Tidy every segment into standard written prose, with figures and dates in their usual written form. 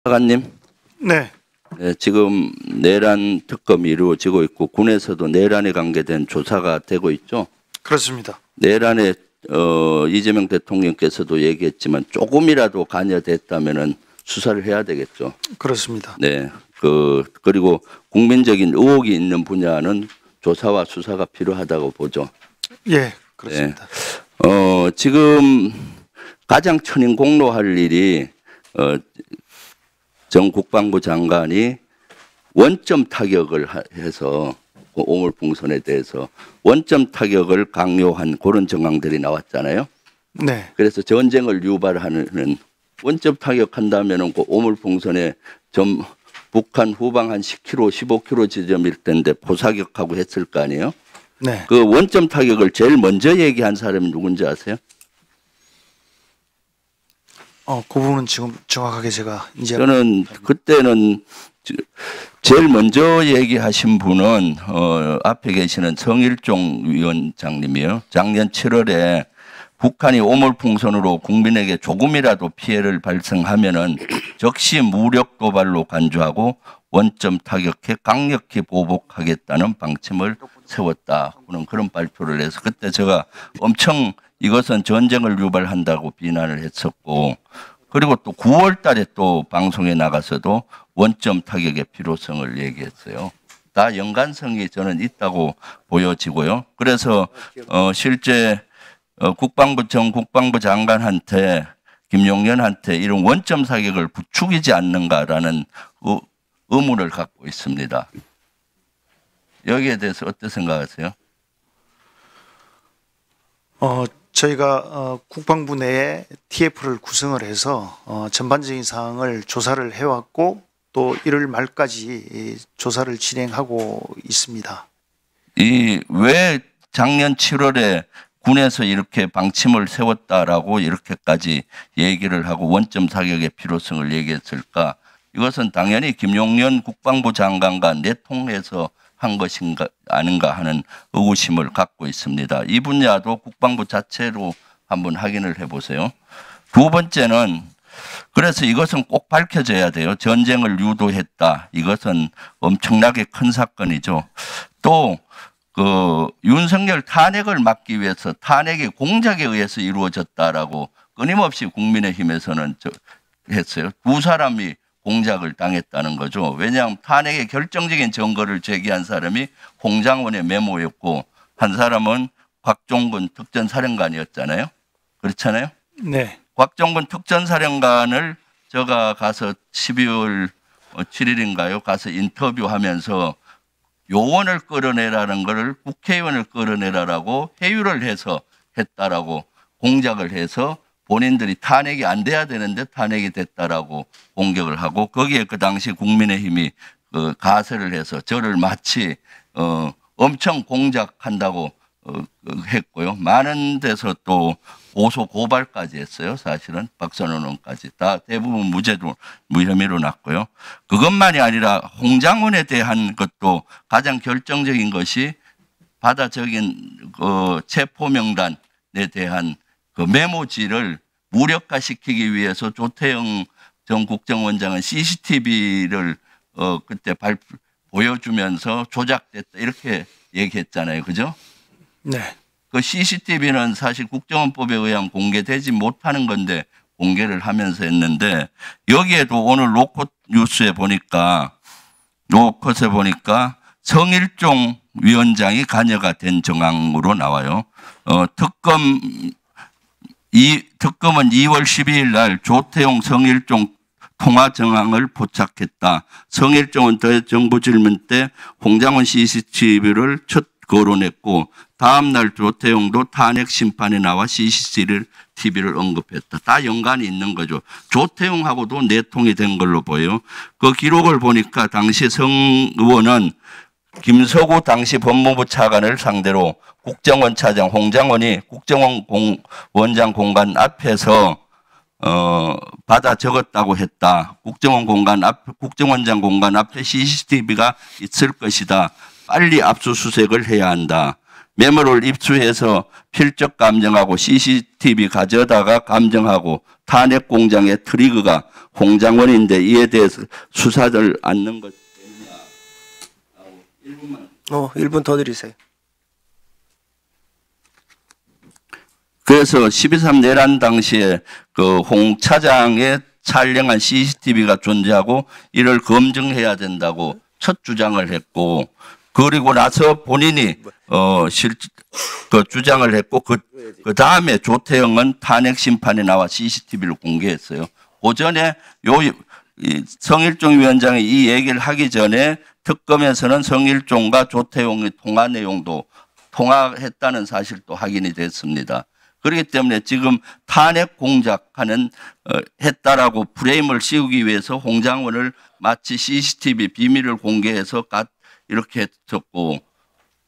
사관님, 네. 네, 지금 내란 특검이 이루어지고 있고 군에서도 내란에 관계된 조사가 되고 있죠. 그렇습니다. 내란에 이재명 대통령께서도 얘기했지만 조금이라도 관여됐다면은 수사를 해야 되겠죠. 그렇습니다. 네, 그리고 국민적인 의혹이 있는 분야는 조사와 수사가 필요하다고 보죠. 예, 그렇습니다. 네. 지금 가장 천인공노할 일이 정 국방부 장관이 원점 타격을 해서 오물풍선에 대해서 원점 타격을 강요한 그런 정황들이 나왔잖아요. 네. 그래서 전쟁을 유발하는 원점 타격한다면은 그 오물풍선에 북한 후방 한 10km, 15km 지점일 텐데 포사격하고 했을 거 아니에요. 네. 그 원점 타격을 제일 먼저 얘기한 사람이 누군지 아세요? 그 부분은 지금 정확하게 제가 이제 저는 그때는 제일 먼저 얘기하신 분은 앞에 계시는 성일종 위원장님이에요. 작년 7월에 북한이 오물풍선으로 국민에게 조금이라도 피해를 발생하면은 즉시 무력 도발로 간주하고 원점 타격해 강력히 보복하겠다는 방침을 세웠다. 그런 발표를 해서 그때 제가 엄청 이것은 전쟁을 유발한다고 비난을 했었고, 그리고 또 9월 달에 또 방송에 나가서도 원점 타격의 필요성을 얘기했어요. 다 연관성이 저는 있다고 보여지고요. 그래서 실제 전 국방부 장관한테 김용현한테 이런 원점 사격을 부추기지 않는가라는 의문을 갖고 있습니다. 여기에 대해서 어떻게 생각하세요? 저희가 국방부 내에 TF를 구성을 해서 전반적인 사항을 조사를 해왔고 또 1월 말까지 조사를 진행하고 있습니다. 왜 작년 7월에 군에서 이렇게 방침을 세웠다라고 이렇게까지 얘기를 하고 원점 사격의 필요성을 얘기했을까? 이것은 당연히 김용현 국방부 장관과 내통해서 한 것인가 아닌가 하는 의구심을 갖고 있습니다. 이 분야도 국방부 자체로 한번 확인을 해보세요. 두 번째는 그래서 이것은 꼭 밝혀져야 돼요. 전쟁을 유도했다. 이것은 엄청나게 큰 사건이죠. 또 윤석열 탄핵을 막기 위해서 탄핵이 공작에 의해서 이루어졌다라고 끊임없이 국민의힘에서는 했어요. 두 사람이 공작을 당했다는 거죠. 왜냐하면 탄핵의 결정적인 증거를 제기한 사람이 홍장원의 메모였고 한 사람은 곽종근 특전사령관이었잖아요. 그렇잖아요. 네. 곽종근 특전사령관을 제가 가서 12월 7일인가요? 가서 인터뷰하면서 요원을 끌어내라는 것을 국회의원을 끌어내라라고 회유를 해서 했다라고 공작을 해서 본인들이 탄핵이 안 돼야 되는데 탄핵이 됐다라고 공격을 하고 거기에 그 당시 국민의힘이 가세를 해서 저를 마치 엄청 공작한다고 했고요. 많은 데서 또 고소 고발까지 했어요. 사실은 박선원 의원까지 다 대부분 무혐의로 났고요. 그것만이 아니라 홍장원에 대한 것도 가장 결정적인 것이 바다 적인 체포 명단에 대한 그 메모지를 무력화시키기 위해서 조태영 전 국정원장은 CCTV를 그때 보여주면서 조작됐다 이렇게 얘기했잖아요. 그죠? 네. 그 CCTV는 사실 국정원법에 의하면 공개되지 못하는 건데 공개를 하면서 했는데 여기에도 오늘 로컷 뉴스에 보니까 성일종 위원장이 관여가 된 정황으로 나와요. 특검은 2월 12일 날 조태용 성일종 통화 정황을 포착했다. 성일종은 정부 질문 때 홍장원 CCTV를 첫 거론했고 다음 날 조태용도 탄핵 심판에 나와 CCTV를 언급했다. 다 연관이 있는 거죠. 조태용하고도 내통이 된 걸로 보여요. 그 기록을 보니까 당시 성 의원은 김서구 당시 법무부 차관을 상대로 국정원 차장 홍장원이 국정원 원장 공간 앞에서 받아 적었다고 했다. 국정원장 공간 앞에 CCTV가 있을 것이다. 빨리 압수수색을 해야 한다. 메모를 입수해서 필적 감정하고 CCTV 가져다가 감정하고 탄핵 공장의 트리거가 홍장원인데 이에 대해서 수사를 않는 것 때문이야. 1분 더 드리세요. 그래서 12.3 내란 당시에 그 홍 차장의 촬영한 CCTV가 존재하고 이를 검증해야 된다고 첫 주장을 했고, 그리고 나서 본인이 그 주장을 했고, 그 다음에 조태영은 탄핵 심판에 나와 CCTV를 공개했어요. 그 전에 이 성일종 위원장이 이 얘기를 하기 전에 특검에서는 성일종과 조태용의 통화 내용도 통화했다는 사실도 확인이 됐습니다. 그렇기 때문에 지금 탄핵 공작하는 했다라고 프레임을 씌우기 위해서 홍장원을 마치 CCTV 비밀을 공개해서 이렇게 했었고,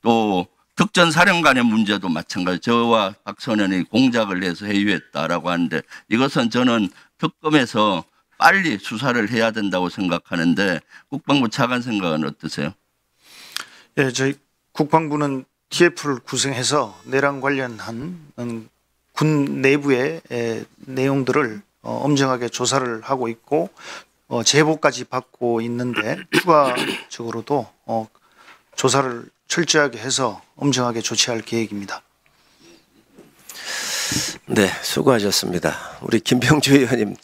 또 특전사령관의 문제도 마찬가지. 저와 박선현이 공작을 해서 회유했다라고 하는데, 이것은 저는 특검에서 빨리 수사를 해야 된다고 생각하는데 국방부 차관 생각은 어떠세요? 예, 저희 국방부는 TF를 구성해서 내란 관련한 군 내부의 내용들을 엄정하게 조사를 하고 있고 제보까지 받고 있는데 추가적으로도 조사를 철저하게 해서 엄정하게 조치할 계획입니다. 네, 수고하셨습니다. 우리 김병주 의원님